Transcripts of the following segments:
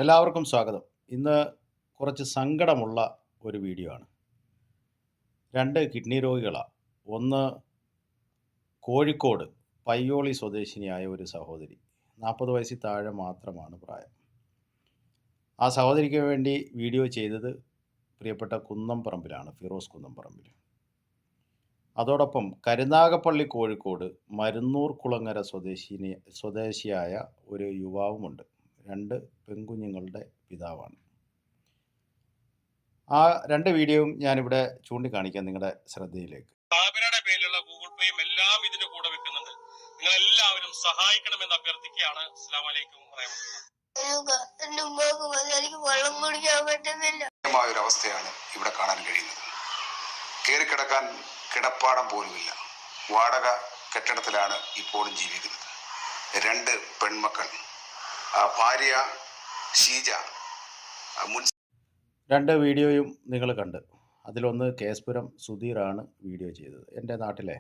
എല്ലാവർക്കും സ്വാഗതം. ഇന്ന് കുറച്ച് സങ്കടമുള്ള ഒരു വീഡിയോ ആണ്. 2 കിഡ്നി രോഗികളാണ്. ഒന്ന് കോഴിക്കോട് പയ്യോളി സ്വദേശിനിയായ ഒരു സഹോദരി. 40 വയസ്സിൽ താഴെ മാത്രമാണ് പ്രായം. ആ സഹോദരിക്ക് വേണ്ടി വീഡിയോ ചെയ്തത് പ്രിയപ്പെട്ട കുന്നംപറമ്പിലാണ്, ഫിറോസ് കുന്നംപറമ്പിൽ. അതോടൊപ്പം കരുനാഗപ്പള്ളി കോഴിക്കോട് മരുന്നൂർ കുളങ്ങര സ്വദേശിയായ ഒരു യുവാവുമുണ്ട്. 2 പെൺകുഞ്ഞുങ്ങളുടെ പിതാവാണ്. ആ 2 വീഡിയോയും ഞാനിവിടെ ചൂണ്ടിക്കാണിക്കാം നിങ്ങളുടെ ശ്രദ്ധയിലേക്ക്. സ്ഥാപനയുടെ പേരിലുള്ള ഗൂഗിൾ പേയും എല്ലാം ഇതിന്റെ കൂടെ വെക്കുന്നുണ്ട്. നിങ്ങൾ എല്ലാവരും സഹായിക്കണമെന്ന് അഭ്യർത്ഥിക്കുകയാണ്. അസ്സലാമു അലൈക്കും ഒരു അവസ്ഥയാണ് ഇവിടെ കാണാൻ കഴിയുന്നത്. കയറിക്കിടക്കാൻ കിടപ്പാടം പോലുമില്ല. വാടക കെട്ടിടത്തിലാണ് ഇപ്പോഴും ജീവിക്കുന്നത്. 2 പെൺമക്കൾ, ഭാര്യ ഷീജ. 2 വീഡിയോയും നിങ്ങൾ കണ്ട്. അതിലൊന്ന് കേസ്പുരം സുധീറാണ് വീഡിയോ ചെയ്തത്. എൻ്റെ നാട്ടിലെ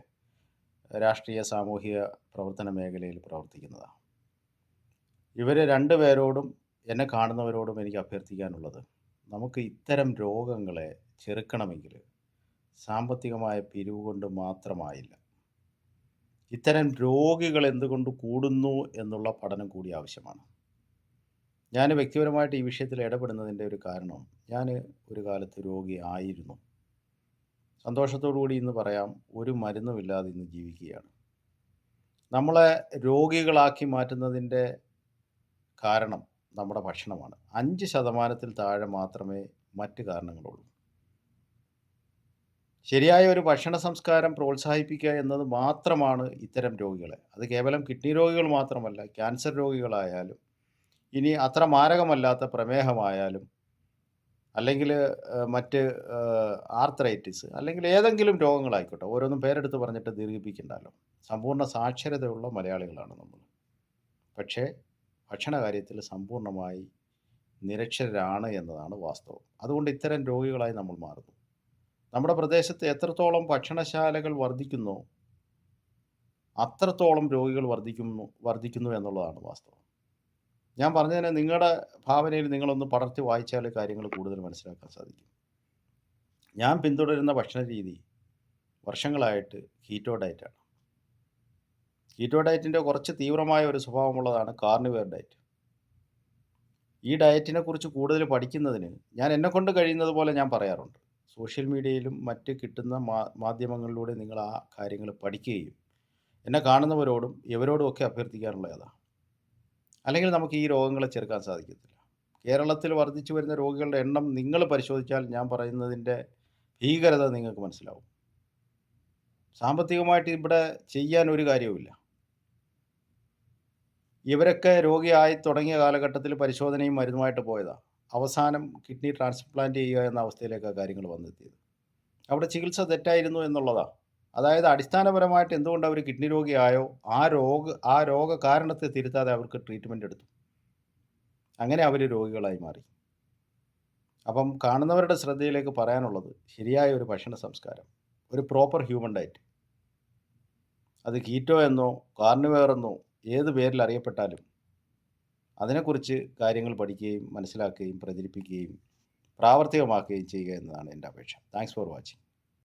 രാഷ്ട്രീയ സാമൂഹിക പ്രവർത്തന മേഖലയിൽ പ്രവർത്തിക്കുന്നതാണ്. ഇവർ 2 പേരോടും എന്നെ കാണുന്നവരോടും എനിക്ക് അഭ്യർത്ഥിക്കാനുള്ളത്, നമുക്ക് ഇത്തരം രോഗങ്ങളെ ചെറുക്കണമെങ്കിൽ സാമ്പത്തികമായ പിരിവ് കൊണ്ട് മാത്രമായില്ല. ഇത്തരം രോഗികൾ എന്തുകൊണ്ട് കൂടുന്നു എന്നുള്ള പഠനം കൂടി ആവശ്യമാണ്. ഞാൻ വ്യക്തിപരമായിട്ട് ഈ വിഷയത്തിൽ ഇടപെടുന്നതിൻ്റെ ഒരു കാരണം, ഞാൻ ഒരു കാലത്ത് രോഗി ആയിരുന്നു. സന്തോഷത്തോടു കൂടി ഇന്ന് പറയാം, ഒരു മരുന്നുമില്ലാതെ ഇന്ന് ജീവിക്കുകയാണ്. നമ്മളെ രോഗികളാക്കി മാറ്റുന്നതിൻ്റെ കാരണം നമ്മുടെ ഭക്ഷണമാണ്. 5% താഴെ മാത്രമേ മറ്റ് കാരണങ്ങളുള്ളൂ. ശരിയായ ഒരു ഭക്ഷണ സംസ്കാരം പ്രോത്സാഹിപ്പിക്കുക എന്നത് മാത്രമാണ് ഇത്തരം രോഗികളെ, അത് കേവലം കിഡ്നി രോഗികൾ മാത്രമല്ല, ക്യാൻസർ രോഗികളായാലും, ഇനി അത്ര മാരകമല്ലാത്ത പ്രമേഹമായാലും, അല്ലെങ്കിൽ മറ്റ് ആർത്രൈറ്റിസ്, അല്ലെങ്കിൽ ഏതെങ്കിലും രോഗങ്ങളായിക്കോട്ടെ, ഓരോന്നും പേരെടുത്ത് പറഞ്ഞിട്ട് ദീർഘിപ്പിക്കണ്ടല്ലോ. സമ്പൂർണ്ണ സാക്ഷരതയുള്ള മലയാളികളാണ് നമ്മൾ. പക്ഷേ ഭക്ഷണ കാര്യത്തിൽ സമ്പൂർണ്ണമായി നിരക്ഷരരാണ് എന്നതാണ് വാസ്തവം. അതുകൊണ്ട് ഇത്തരം രോഗികളായി നമ്മൾ മാറുന്നു. നമ്മുടെ പ്രദേശത്ത് എത്രത്തോളം ഭക്ഷണശാലകൾ വർദ്ധിക്കുന്നോ അത്രത്തോളം രോഗികൾ വർദ്ധിക്കുന്നു എന്നുള്ളതാണ് വാസ്തവം. ഞാൻ പറഞ്ഞതിന് നിങ്ങളുടെ ഭാവനയിൽ നിങ്ങളൊന്ന് പടർത്തി വായിച്ചാൽ കാര്യങ്ങൾ കൂടുതൽ മനസ്സിലാക്കാൻ സാധിക്കും. ഞാൻ പിന്തുടരുന്ന ഭക്ഷണ രീതി വർഷങ്ങളായിട്ട് കീറ്റോ ഡയറ്റാണ്. കീറ്റോ ഡയറ്റിൻ്റെ കുറച്ച് തീവ്രമായ ഒരു സ്വഭാവമുള്ളതാണ് കാർണിവേർ ഡയറ്റ്. ഈ ഡയറ്റിനെ കുറിച്ച് കൂടുതൽ പഠിക്കുന്നതിന് ഞാൻ എന്നെക്കൊണ്ട് കഴിയുന്നത് പോലെ ഞാൻ പറയാറുണ്ട്. സോഷ്യൽ മീഡിയയിലും മറ്റ് കിട്ടുന്ന മാധ്യമങ്ങളിലൂടെ നിങ്ങൾ ആ കാര്യങ്ങൾ പഠിക്കുകയും എന്നെ കാണുന്നവരോടും ഇവരോടുമൊക്കെ അഭ്യർത്ഥിക്കാനുള്ള അതാണ്. അല്ലെങ്കിൽ നമുക്ക് ഈ രോഗങ്ങളെ ചെറുക്കാൻ സാധിക്കത്തില്ല. കേരളത്തിൽ വർദ്ധിച്ചു വരുന്ന രോഗികളുടെ എണ്ണം നിങ്ങൾ പരിശോധിച്ചാൽ ഞാൻ പറയുന്നതിൻ്റെ ഭീകരത നിങ്ങൾക്ക് മനസ്സിലാവും. സാമ്പത്തികമായിട്ട് ഇവിടെ ചെയ്യാൻ ഒരു കാര്യവുമില്ല. ഇവരൊക്കെ രോഗിയായി തുടങ്ങിയ കാലഘട്ടത്തിൽ പരിശോധനയും മരുന്നുമായിട്ട് പോയതാണ്. അവസാനം കിഡ്നി ട്രാൻസ്പ്ലാന്റ് ചെയ്യുക എന്ന അവസ്ഥയിലേക്കാണ് കാര്യങ്ങൾ വന്നെത്തിയത്. അവിടെ ചികിത്സ തെറ്റായിരുന്നു എന്നുള്ളതാണ്. അതായത് അടിസ്ഥാനപരമായിട്ട് എന്തുകൊണ്ട് അവർ കിഡ്നി രോഗിയായോ ആ രോഗ കാരണത്തെ തിരുത്താതെ അവർക്ക് ട്രീറ്റ്മെൻറ്റ് എടുത്തു. അങ്ങനെ അവർ രോഗികളായി മാറി. അപ്പം കാണുന്നവരുടെ ശ്രദ്ധയിലേക്ക് പറയാനുള്ളത്, ശരിയായ ഒരു ഭക്ഷണ സംസ്കാരം, ഒരു പ്രോപ്പർ ഹ്യൂമൻ ഡയറ്റ്, അത് കീറ്റോ എന്നോ കാർണിവേർ എന്നോ ഏത് പേരിൽ അറിയപ്പെട്ടാലും അതിനെക്കുറിച്ച് കാര്യങ്ങൾ പഠിക്കുകയും മനസ്സിലാക്കുകയും പ്രചരിപ്പിക്കുകയും പ്രാവർത്തികമാക്കുകയും ചെയ്യുക എന്നതാണ് എൻ്റെ അപേക്ഷ. Thanks for watching.